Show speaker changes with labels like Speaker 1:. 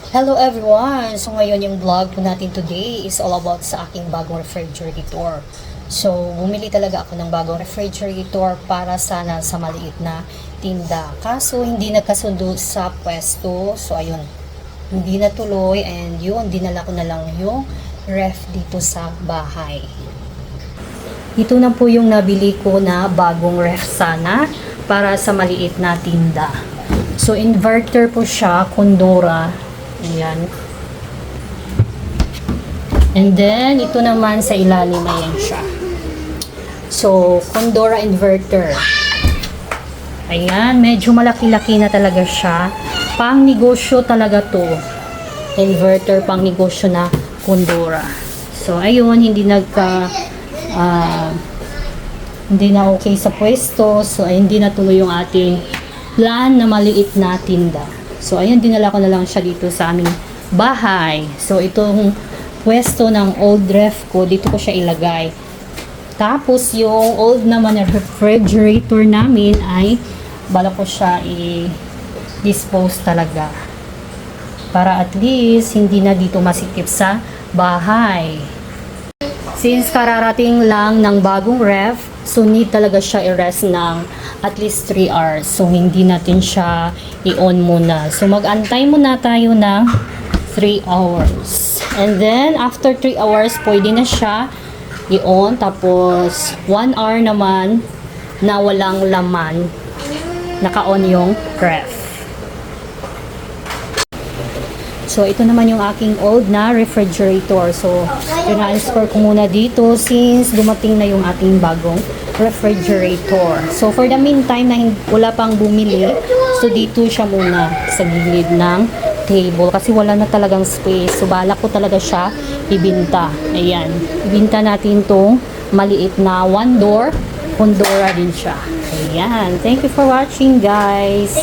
Speaker 1: Hello everyone! So ngayon yung vlog po natin today is all about sa aking bagong refrigerator. So bumili talaga ako ng bagong refrigerator para sana sa maliit na tinda. Kaso hindi nagkasundo sa pwesto. So ayun, hindi natuloy and yun, dinala ko na lang yung ref dito sa bahay. Ito na po yung nabili ko na bagong ref sana para sa maliit na tinda. So inverter po siya, Condora. Ayan. And then, ito naman sa ilalim, ayan siya. So, Condora inverter. Ayan, medyo malaki-laki na talaga siya. Pang negosyo talaga to. Inverter, pang negosyo na Condora. So, ayun, hindi na okay sa pwesto. So, ay, hindi natuloy yung ating plan na maliit na tinda. So, ayan, dinala ko na lang siya dito sa aming bahay. So, itong pwesto ng old ref ko, dito ko siya ilagay. Tapos, yung old naman na refrigerator namin ay bala ko siya i-dispose talaga. Para at least, hindi na dito masikip sa bahay. Since kararating lang ng bagong ref, so need talaga siya i-rest ng at least 3 hours. So, hindi natin siya i-on muna. So, mag-antay muna tayo ng 3 hours. And then, after 3 hours, pwede na siya i-on. Tapos, 1 hour naman na walang laman, naka-on yung ref. So, ito naman yung aking old na refrigerator. So, transfer ko muna dito since dumating na yung ating bagong refrigerator. So, for the meantime na wala pang bumili, so dito siya muna sa gilid ng table kasi wala na talagang space. So, balak ko talaga siya ibinta. Ayan. Ibinta natin tong maliit na 1 door. Condora din siya. Ayan. Thank you for watching, guys.